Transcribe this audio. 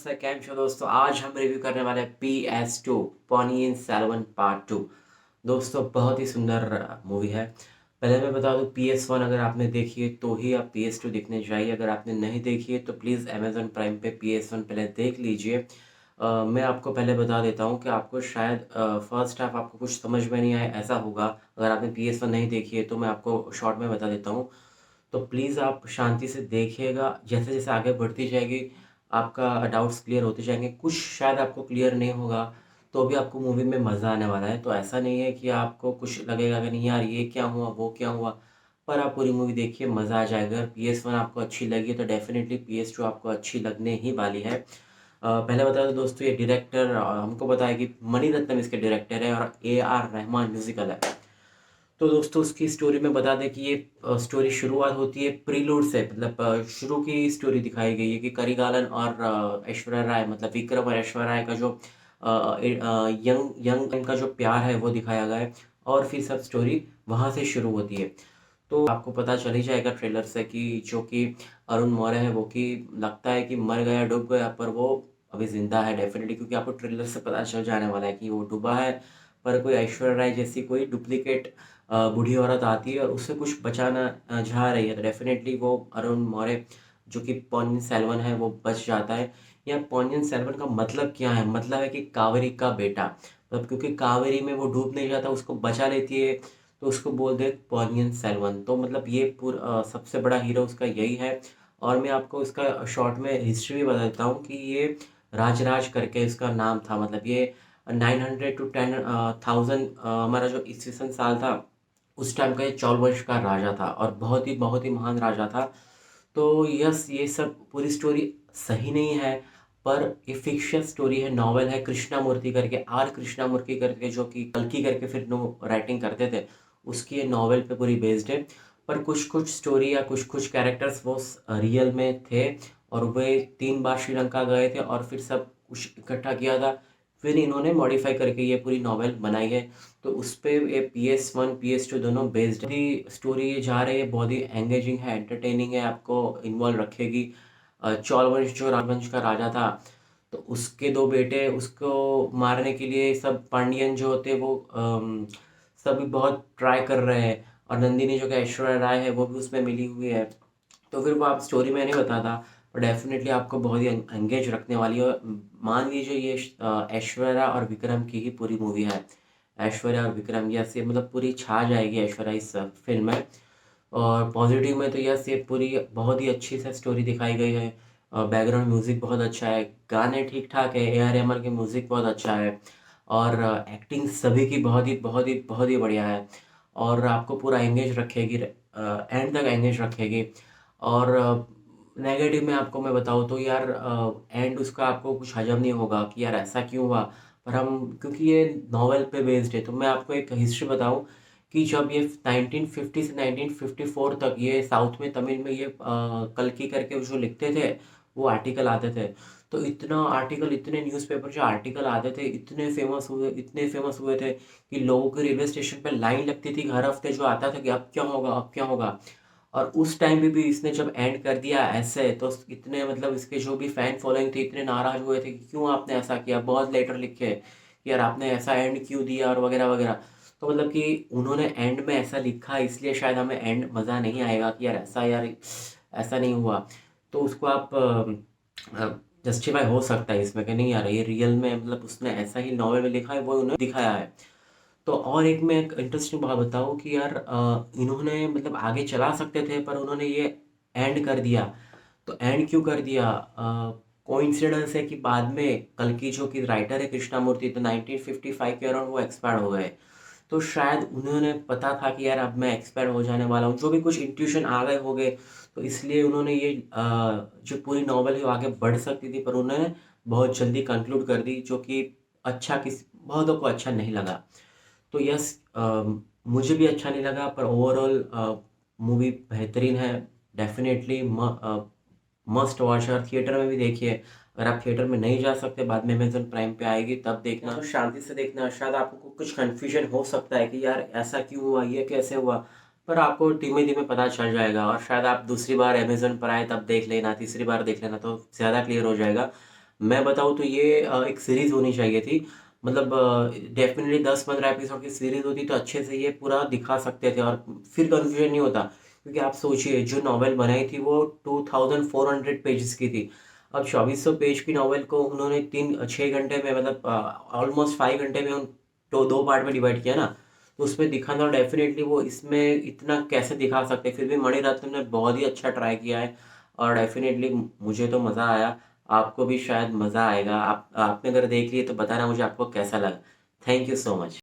नमस्ते कैम छो दोस्तों। आज हम रिव्यू करने वाले हैं PS2 पोनियन सेल्वन पार्ट 2। दोस्तों बहुत ही सुंदर मूवी है। पहले मैं बता दूं, PS1 अगर आपने देखी है तो ही आप PS2 देखने जाइए। अगर आपने नहीं देखी है तो प्लीज़ अमेजोन प्राइम पे PS1 पहले देख लीजिए। मैं आपको पहले बता देता हूं कि आपको शायद फर्स्ट हाफ आपको कुछ समझ में नहीं आए, ऐसा होगा। अगर आपने PS1 नहीं देखी है तो मैं आपको शॉर्ट में बता देता हूँ। तो प्लीज़ आप शांति से देखिएगा। जैसे जैसे आगे बढ़ती जाएगी आपका डाउट्स क्लियर होते जाएंगे। कुछ शायद आपको क्लियर नहीं होगा तो भी आपको मूवी में मज़ा आने वाला है। तो ऐसा नहीं है कि आपको कुछ लगेगा कि नहीं यार ये क्या हुआ वो क्या हुआ, पर आप पूरी मूवी देखिए, मज़ा आ जाएगा। अगर PS1 आपको अच्छी लगी तो डेफिनेटली PS2 आपको अच्छी लगने ही वाली है। पहले बता दो दोस्तों, ये डायरेक्टर हमको बताया कि मणिरत्नम इसके डायरेक्टर है और AR रहमान म्यूजिकल है। तो दोस्तों उसकी स्टोरी में बता दें कि ये स्टोरी शुरुआत होती है प्रीलूड से, मतलब शुरू की स्टोरी दिखाई गई है कि करिगालन और ऐश्वर्या राय, मतलब विक्रम और ऐश्वर्या राय का जो यंग यंग इनका जो प्यार है वो दिखाया गया है। और फिर सब स्टोरी वहाँ से शुरू होती है। तो आपको पता चल ही जाएगा ट्रेलर से कि जो कि अरुण मौर्य है वो कि लगता है कि मर गया, डूब गया, पर वो अभी जिंदा है डेफिनेटली, क्योंकि आपको ट्रेलर से पता चल जाने वाला है कि वो डूबा है। पर कोई ऐश्वर्या राय जैसी कोई डुप्लीकेट बूढ़ी औरत आती है और उससे कुछ बचाना चाह रही है, तो डेफिनेटली वो अरुण मौर्य जो कि पोन्नियन सेल्वन है वो बच जाता है। या पोन्नियन सेल्वन का मतलब क्या है? मतलब है कि कावेरी का बेटा, मतलब क्योंकि कावेरी में वो डूब नहीं जाता, उसको बचा लेती है, तो उसको बोल दे पोन्नियन सेल्वन। तो मतलब ये पूरा सबसे बड़ा हीरो उसका यही है। और मैं आपको इसका शॉर्ट में हिस्ट्री भी बता देता हूँ कि ये राजराज करके इसका नाम था। मतलब ये 900 टू 10,000 हमारा जो ईस्वी साल था उस टाइम का ये चौल वंश का राजा था और बहुत ही महान राजा था। तो यस, ये सब पूरी स्टोरी सही नहीं है, पर ये फिक्शन स्टोरी है, नॉवेल है। कृष्णा करके, R कृष्णमूर्ति करके, जो कि कल्कि करके फिर नो राइटिंग करते थे, उसकी ये नॉवेल पे पूरी बेस्ड है। पर कुछ कुछ स्टोरी या कुछ कुछ कैरेक्टर्स वो रियल में थे और वे 3 बार श्रीलंका गए थे और फिर सब कुछ इकट्ठा किया था। फिर इन्होंने मॉडिफाई करके ये पूरी नॉवेल बनाई है। तो उस पे ये PS1 PS2 दोनों बेस्ड है। स्टोरी ये जा रही है, बहुत ही एंगेजिंग है, एंटरटेनिंग है, आपको इन्वॉल्व रखेगी। चौल वंश जो राजवंश का राजा था, तो उसके 2 बेटे उसको मारने के लिए सब पांडियन जो होते वो सभी बहुत ट्राई कर रहे हैं। और नंदिनी जो कि ऐश्वर्या राय है वो भी उसमें मिली हुई है। तो फिर वो आप स्टोरी में नहीं बताता, पर डेफिनेटली आपको बहुत ही एंगेज रखने वाली है। मान लीजिए ये ऐश्वर्या और विक्रम की ही पूरी मूवी है। ऐश्वर्या और विक्रम, यस, ये मतलब पूरी छा जाएगी ऐश्वर्या इस फिल्म में। और पॉजिटिव में तो यस, ये पूरी बहुत ही अच्छी से स्टोरी दिखाई गई है। बैकग्राउंड म्यूजिक बहुत अच्छा है, गाने ठीक ठाक है, A R रहमान की म्यूजिक बहुत अच्छा है। और एक्टिंग सभी की बहुत ही बढ़िया है। और आपको पूरा एंगेज रखेगी, एंड तक एंगेज रखेगी। और नेगेटिव में आपको मैं बताऊँ तो यार एंड उसका आपको कुछ हजम नहीं होगा कि यार ऐसा क्यों हुआ। पर हम, क्योंकि ये नॉवेल पे बेस्ड है, तो मैं आपको एक हिस्ट्री बताऊं कि जब ये 1950 से 1954 तक ये साउथ में तमिल में ये कल्कि करके जो लिखते थे वो आर्टिकल आते थे। तो इतना आर्टिकल, इतने न्यूज़पेपर जो आर्टिकल आते थे, इतने फेमस हुए थे कि लोगों के रेलवे स्टेशन पे लाइन लगती थी हर हफ्ते, जो आता था कि अब क्या होगा अब क्या होगा। और उस टाइम पे भी इसने जब एंड कर दिया ऐसे, तो इतने मतलब इसके जो भी फैन फॉलोइंग थे इतने नाराज हुए थे कि क्यों आपने ऐसा किया, बहुत लेटर लिखे कि यार आपने ऐसा एंड क्यों दिया और वगैरह वगैरह। तो मतलब कि उन्होंने एंड में ऐसा लिखा, इसलिए शायद हमें एंड मज़ा नहीं आएगा कि यार ऐसा, यार ऐसा नहीं हुआ। तो उसको आप जस्टिफाई हो सकता है इसमें कि नहीं यार ये रियल में, मतलब उसने ऐसा ही नॉवल में लिखा है वो उन्होंने दिखाया है। तो और एक मैं एक इंटरेस्टिंग बात बताऊँ कि यार इन्होंने मतलब आगे चला सकते थे पर उन्होंने ये एंड कर दिया। तो एंड क्यों कर दिया? कोइंसिडेंस है कि बाद में कल्कि जो कि राइटर है कृष्णमूर्ति, तो 1955 के अराउंड वो एक्सपायर हो गए। तो शायद उन्होंने पता था कि यार अब मैं एक्सपायर हो जाने वाला हूँ, जो भी कुछ इंट्यूशन आ गए हो गए। तो इसलिए उन्होंने ये जो पूरी नॉवल है वो आगे बढ़ सकती थी, पर उन्होंने बहुत जल्दी कंक्लूड कर दी, जो कि अच्छा, किसी बहुतों को अच्छा नहीं लगा। तो यस, मुझे भी अच्छा नहीं लगा, पर ओवरऑल मूवी बेहतरीन है। Definitely must watch. और थिएटर में भी देखिए। अगर आप थिएटर में नहीं जा सकते, बाद में अमेजन प्राइम पे आएगी तब देखना, तो शांति से देखना। शायद आपको कुछ कन्फ्यूजन हो सकता है कि यार ऐसा क्यों हुआ, ये कैसे हुआ, पर आपको धीमे धीमे पता चल जाएगा। और शायद आप दूसरी बार अमेजन पर आए तब देख लेना, तीसरी बार देख लेना तो ज़्यादा क्लियर हो जाएगा। मैं बताऊँ तो ये एक सीरीज़ होनी चाहिए थी। मतलब डेफ़िनिटली 10-15 एपिसोड की सीरीज़ होती तो अच्छे से ये पूरा दिखा सकते थे और फिर कन्फ्यूजन नहीं होता। क्योंकि आप सोचिए जो नॉवेल बनाई थी वो 2400 पेजेज़ की थी। अब 2400 पेज की नॉवेल को उन्होंने 6 घंटे में मतलब ऑलमोस्ट 5 घंटे में उन तो 2 पार्ट में डिवाइड किया ना। तो उसमें दिखाना डेफ़िनिटली वो इसमें इतना कैसे दिखा सकते हैं। फिर भी मणिरत्नम ने बहुत ही अच्छा ट्राई किया है और डेफ़िनिटली मुझे तो मज़ा आया। आपको भी शायद मज़ा आएगा। आपने अगर देख ली है तो बताना मुझे आपको कैसा लगा। Thank you so much.